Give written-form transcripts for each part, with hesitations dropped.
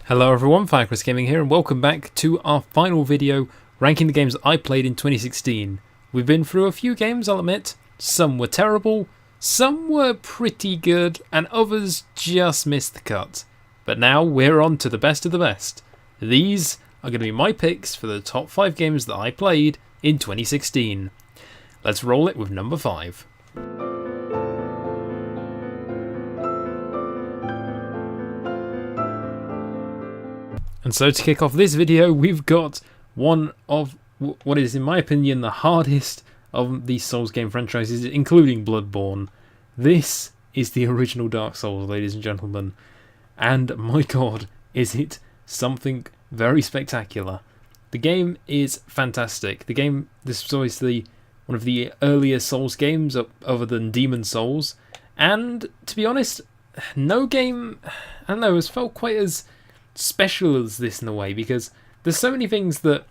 Hello everyone, Firecrest Gaming here, and welcome back to our final video ranking the games that I played in 2016. We've been through a few games, I'll admit. Some were terrible, some were pretty good, and others just missed the cut. But now we're on to the best of the best. These are going to be my picks for the top 5 games that I played in 2016. Let's roll it with number 5. And so to kick off this video, we've got one of what is, in my opinion, the hardest of these Souls game franchises, including Bloodborne. This is the original Dark Souls, ladies and gentlemen. And my god, is it something very spectacular. The game is fantastic. This is obviously one of the earlier Souls games, other than Demon Souls. And to be honest, no game, I don't know, has felt quite as special as this in a way, because there's so many things that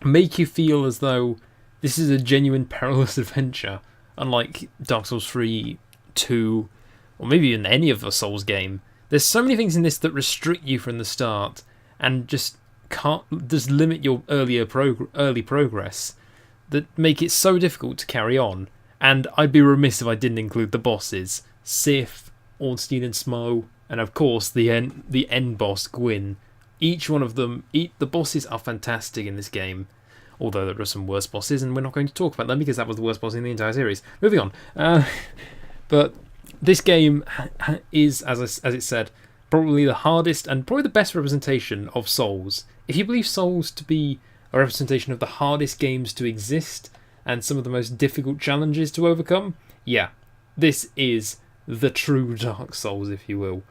make you feel as though this is a genuine perilous adventure, unlike Dark Souls 3, 2, or maybe even any of the Souls game. There's so many things in this that restrict you from the start and just limit your early progress, that make it so difficult to carry on. And I'd be remiss if I didn't include the bosses: Sif, Ornstein and Smough, and of course the end boss, Gwyn. Each one of them, the bosses are fantastic in this game. Although there are some worse bosses, and we're not going to talk about them because that was the worst boss in the entire series. Moving on. But this game is, as it said, probably the hardest and probably the best representation of Souls. If you believe Souls to be a representation of the hardest games to exist and some of the most difficult challenges to overcome, yeah, this is the true Dark Souls, if you will.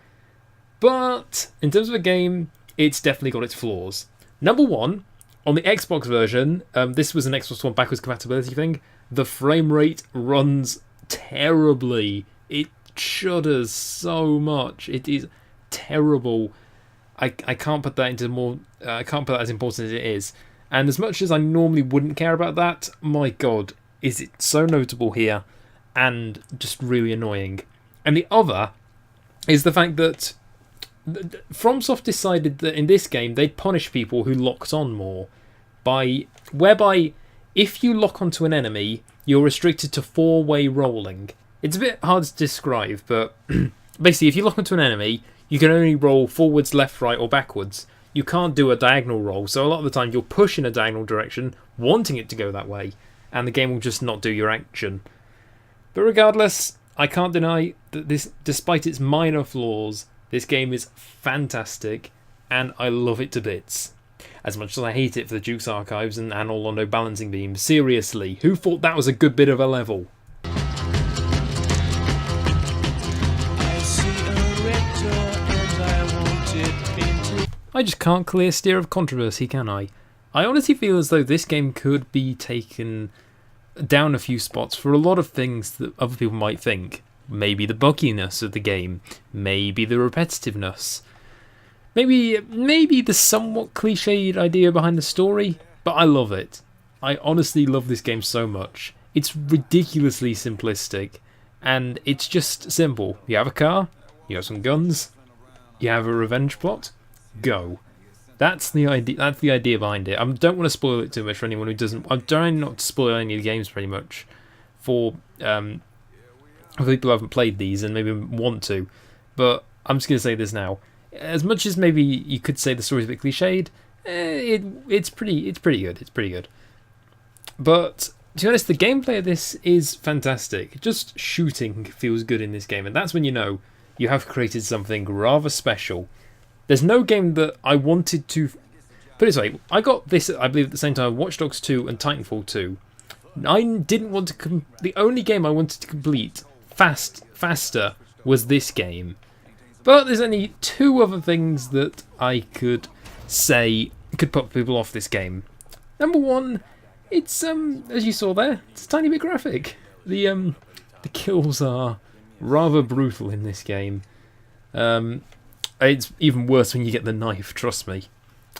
But in terms of a game, it's definitely got its flaws. Number one, on the Xbox version, this was an Xbox One backwards compatibility thing, the frame rate runs terribly. It shudders so much. It is terrible. I can't put that into more. I can't put that as important as it is. And as much as I normally wouldn't care about that, my god, is it so notable here and just really annoying. And the other is the fact that FromSoft decided that in this game they'd punish people who locked on more, whereby if you lock onto an enemy, you're restricted to 4-way rolling. It's a bit hard to describe, but basically if you lock onto an enemy, you can only roll forwards, left, right, or backwards. You can't do a diagonal roll, so a lot of the time you'll push in a diagonal direction, wanting it to go that way, and the game will just not do your action. But regardless, I can't deny that this, despite its minor flaws, this game is fantastic, and I love it to bits. As much as I hate it for the Duke's Archives and Anor Londo balancing beam, seriously, who thought that was a good bit of a level? I just can't clear steer of controversy, can I? I honestly feel as though this game could be taken down a few spots for a lot of things that other people might think. Maybe the bugginess of the game, maybe the repetitiveness, maybe the somewhat cliched idea behind the story, but I love it. I honestly love this game so much. It's ridiculously simplistic, and it's just simple. You have a car, you have some guns, you have a revenge plot, go. That's the idea. That's the idea behind it. I don't want to spoil it too much for anyone who doesn't. I'm trying not to spoil any of the games pretty much for people who haven't played these and maybe want to. But I'm just going to say this now. As much as maybe you could say the story's a bit cliched, it's pretty good. It's pretty good. But to be honest, the gameplay of this is fantastic. Just shooting feels good in this game, and that's when you know you have created something rather special. There's no game that I wanted to... Put it this way, I got this, I believe, at the same time, Watch Dogs 2 and Titanfall 2. I didn't want to... The only game I wanted to complete faster was this game. But there's only 2 other things that I could say could put people off this game. Number 1, it's, as you saw there, it's a tiny bit graphic. The kills are rather brutal in this game. It's even worse when you get the knife, trust me.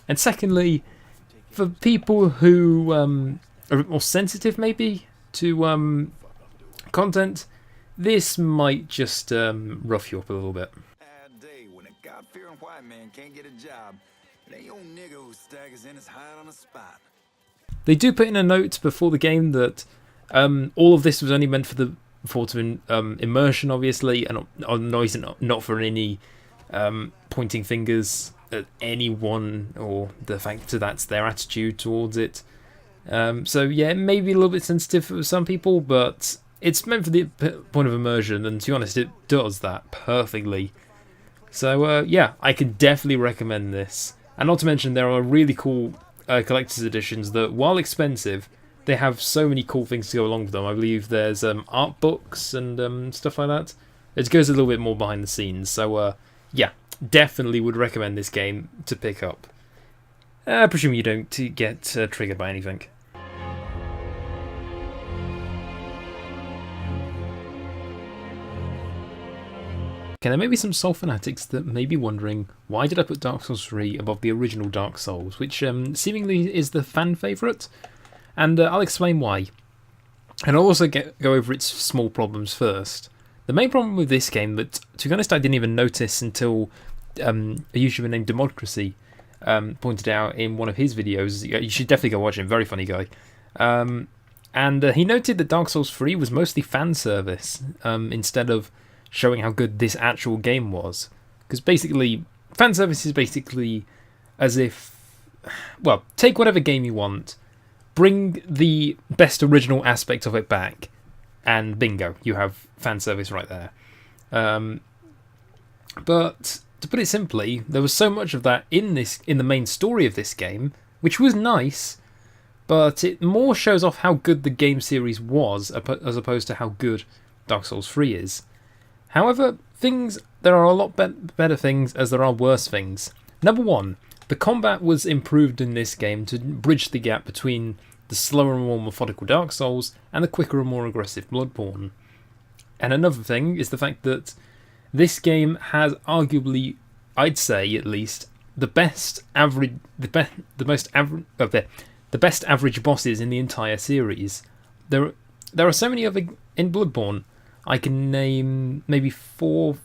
And secondly, for people who are a bit more sensitive maybe to Content, this might just rough you up a little bit. white man can't get a job, it ain't your nigga who staggers in his hide on the spot. They do put in a note before the game that all of this was only meant for the immersion, obviously, and not for any pointing fingers at anyone or the fact that that's their attitude towards it. So yeah, it may be a little bit sensitive for some people, but it's meant for the point of immersion, and to be honest, it does that perfectly. So yeah, I can definitely recommend this. And not to mention, there are really cool collector's editions that, while expensive, they have so many cool things to go along with them. I believe there's art books and stuff like that. It goes a little bit more behind the scenes. So yeah, definitely would recommend this game to pick up. I presume you don't get triggered by anything. Okay, there may be some Soul fanatics that may be wondering, why did I put Dark Souls 3 above the original Dark Souls, which seemingly is the fan favourite? And I'll explain why. And I'll also go over its small problems first. The main problem with this game that, to be honest, I didn't even notice until a YouTuber named Democracy pointed out in one of his videos. You should definitely go watch him, very funny guy. And he noted that Dark Souls 3 was mostly fan service instead of showing how good this actual game was. Because basically, fan service is basically as if, well, take whatever game you want, bring the best original aspect of it back, and bingo, you have fan service right there. But to put it simply, there was so much of that in the main story of this game, which was nice, but it more shows off how good the game series was as opposed to how good Dark Souls 3 is. However, there are a lot better things as there are worse things. Number one, the combat was improved in this game to bridge the gap between the slower and more methodical Dark Souls and the quicker and more aggressive Bloodborne. And another thing is the fact that this game has arguably, I'd say at least, the best average bosses in the entire series. There are so many other in Bloodborne. I can name maybe 5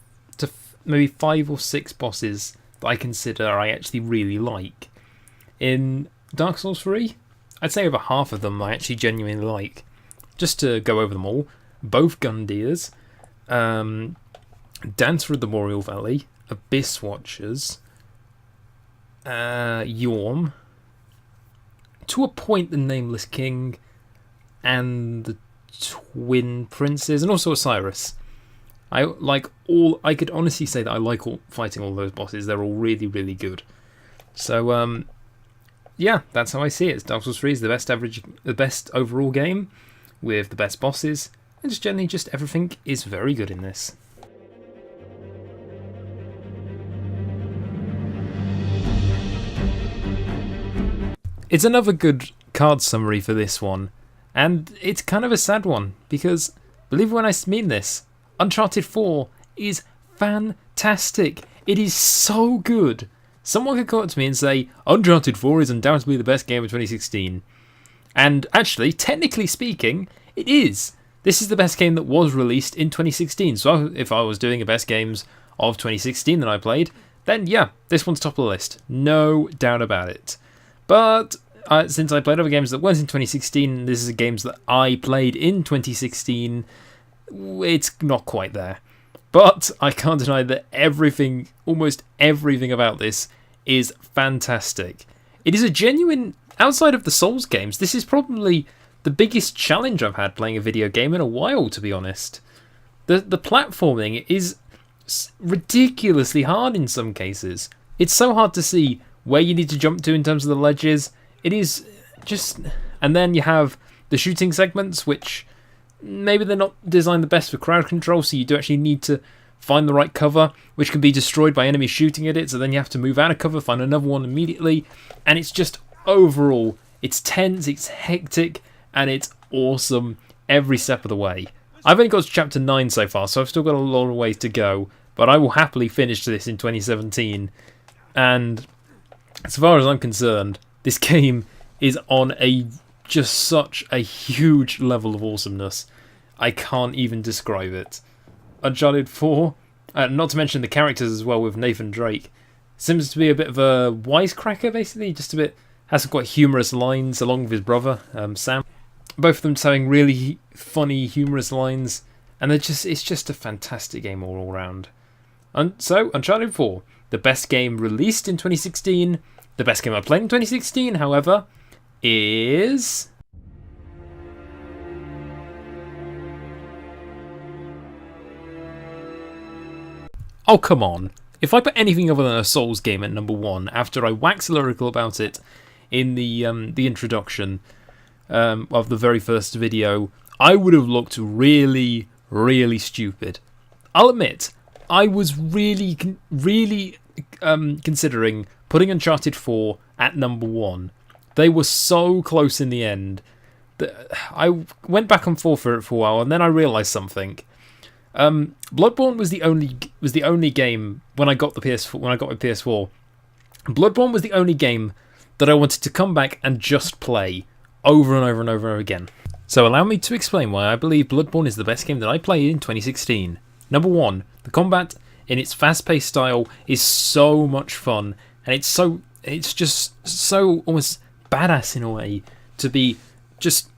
or 6 bosses that I consider I actually really like. In Dark Souls 3, I'd say over half of them I actually genuinely like. Just to go over them all, both Gundyrs, Dancer of the Boreal Valley, Abyss Watchers, Yhorm, to a point the Nameless King, and the Twin Princes, and also Osiris. I could honestly say that I like fighting all those bosses. They're all really, really good. So yeah, that's how I see it. Dark Souls 3 is the best overall game with the best bosses, and just generally everything is very good in this. It's another good card summary for this one. And it's kind of a sad one, because, believe it when I mean this, Uncharted 4 is fantastic. It is so good. Someone could come up to me and say, Uncharted 4 is undoubtedly the best game of 2016. And actually, technically speaking, it is. This is the best game that was released in 2016. So if I was doing the best games of 2016 that I played, then yeah, this one's top of the list. No doubt about it. But since I played other games that weren't in 2016, this is games that I played in 2016, it's not quite there. But I can't deny that almost everything about this is fantastic. It is a genuine, outside of the Souls games, this is probably the biggest challenge I've had playing a video game in a while, to be honest. The platforming is ridiculously hard in some cases. It's so hard to see where you need to jump to in terms of the ledges. It is just... And then you have the shooting segments, which maybe they're not designed the best for crowd control, so you do actually need to find the right cover, which can be destroyed by enemies shooting at it, so then you have to move out of cover, find another one immediately, and it's just overall, it's tense, it's hectic, and it's awesome every step of the way. I've only got to chapter 9 so far, so I've still got a lot of ways to go, but I will happily finish this in 2017, and as far as I'm concerned, this game is on just such a huge level of awesomeness. I can't even describe it. Uncharted 4, not to mention the characters as well with Nathan Drake. Seems to be a bit of a wisecracker, basically. Just a bit, has some quite humorous lines along with his brother, Sam. Both of them telling really funny, humorous lines. And it's just a fantastic game all around. And so, Uncharted 4, the best game released in 2016. The best game I played in 2016, however, is... Oh, come on. If I put anything other than a Souls game at number 1, after I wax lyrical about it in the introduction of the very first video, I would have looked really, really stupid. I'll admit, I was really considering putting Uncharted 4 at number 1. They were so close in the end that I went back and forth for it for a while, and then I realised something. Bloodborne was the only game when I got the PS4. When I got my PS4, Bloodborne was the only game that I wanted to come back and just play over and over and over and over again. So allow me to explain why I believe Bloodborne is the best game that I played in 2016. Number 1, the combat in its fast-paced style is so much fun, and it's just so almost badass in a way to be just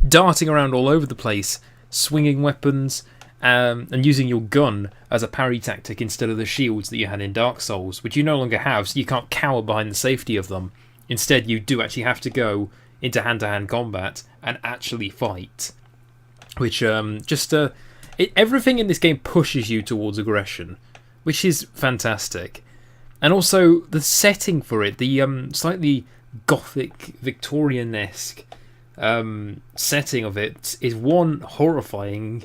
darting around all over the place, swinging weapons. And using your gun as a parry tactic instead of the shields that you had in Dark Souls, which you no longer have, so you can't cower behind the safety of them. Instead, you do actually have to go into hand-to-hand combat and actually fight. Which, everything in this game pushes you towards aggression, which is fantastic. And also, the setting for it, the slightly gothic, Victorian-esque setting of it is, one, horrifying.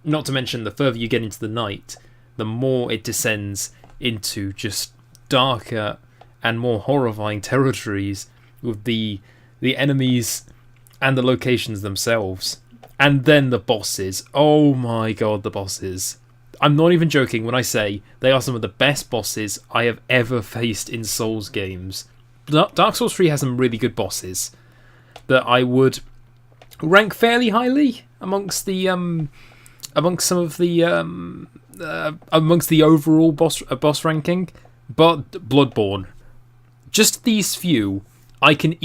Not to mention, the further you get into the night, the more it descends into just darker and more horrifying territories with the enemies and the locations themselves. And then the bosses. Oh my god, the bosses. I'm not even joking when I say they are some of the best bosses I have ever faced in Souls games. Dark Souls 3 has some really good bosses that I would rank fairly highly amongst the... amongst the overall boss ranking, but Bloodborne, just these few, I can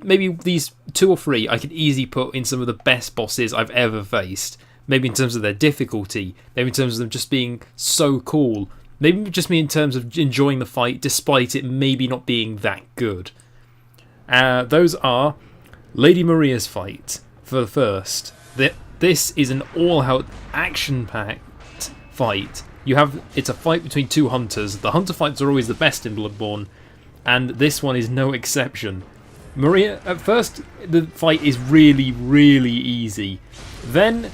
maybe these 2 or 3 I can easily put in some of the best bosses I've ever faced. Maybe in terms of their difficulty, maybe in terms of them just being so cool, maybe just me in terms of enjoying the fight despite it maybe not being that good. Those are Lady Maria's fight for the first. This is an all-out, action-packed fight. It's a fight between 2 hunters. The hunter fights are always the best in Bloodborne, and this one is no exception. Maria, at first, the fight is really, really easy. Then,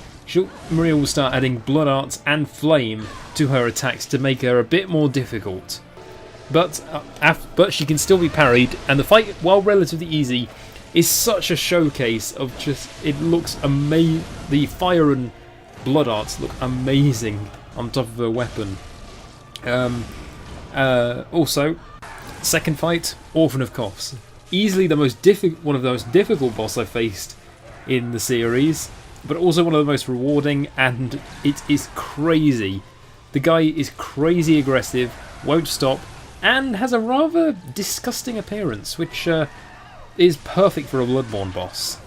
Maria will start adding blood arts and flame to her attacks to make her a bit more difficult. But she can still be parried, and the fight, while relatively easy, is such a showcase of just... It looks amazing. The fire and blood arts look amazing on top of her weapon. Also, second fight, Orphan of Koths. Easily one of the most difficult boss I've faced in the series, but also one of the most rewarding, and it is crazy. The guy is crazy aggressive, won't stop, and has a rather disgusting appearance, which... is perfect for a Bloodborne boss.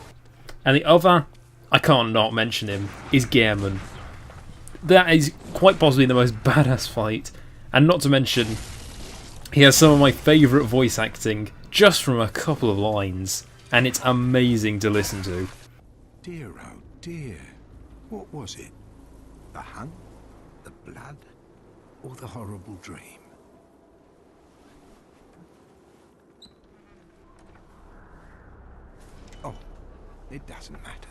And the other, I can't not mention him, is Gehrman. That is quite possibly the most badass fight, and not to mention, he has some of my favourite voice acting just from a couple of lines, and it's amazing to listen to. Dear, oh dear, what was it? The hunt, the blood, or the horrible dream? Oh, it doesn't matter.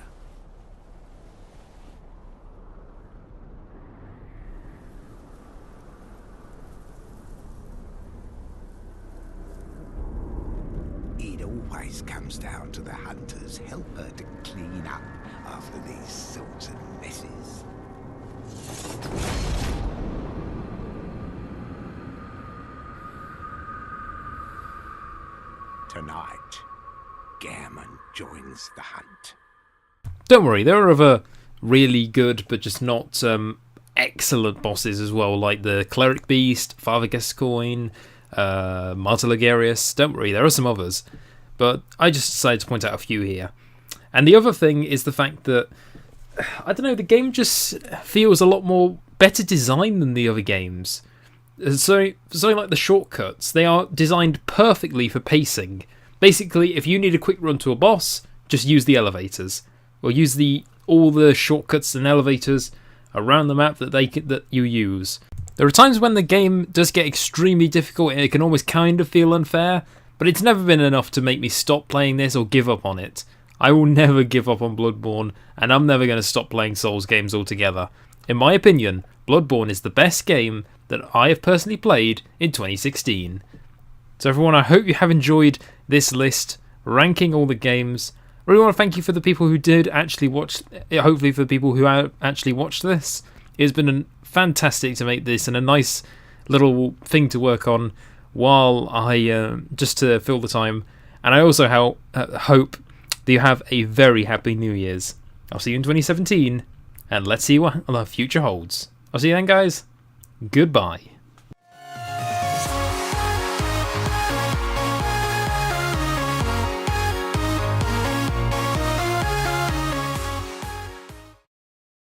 It always comes down to the hunter's helper to clean up after these sorts of messes. Tonight, Gehrman joins the hunt. Don't worry, there are other really good but just not excellent bosses as well, like the Cleric Beast, Father Gascoigne, Martyr Ligarius. Don't worry, there are some others, but I just decided to point out a few here. And the other thing is the fact that, I don't know, the game just feels a lot more better designed than the other games. So something like the shortcuts, they are designed perfectly for pacing. Basically, if you need a quick run to a boss, just use the elevators, or use all the shortcuts and elevators around the map that you use. There are times when the game does get extremely difficult and it can almost kind of feel unfair, but it's never been enough to make me stop playing this or give up on it. I will never give up on Bloodborne, and I'm never going to stop playing Souls games altogether. In my opinion, Bloodborne is the best game that I have personally played in 2016. So everyone, I hope you have enjoyed this list, ranking all the games. I really want to thank you for the people who did actually watch, hopefully for the people who actually watched this. It's been fantastic to make this and a nice little thing to work on while I, just to fill the time. And I also hope that you have a very happy New Year's. I'll see you in 2017, and let's see what the future holds. I'll see you then, guys. Goodbye.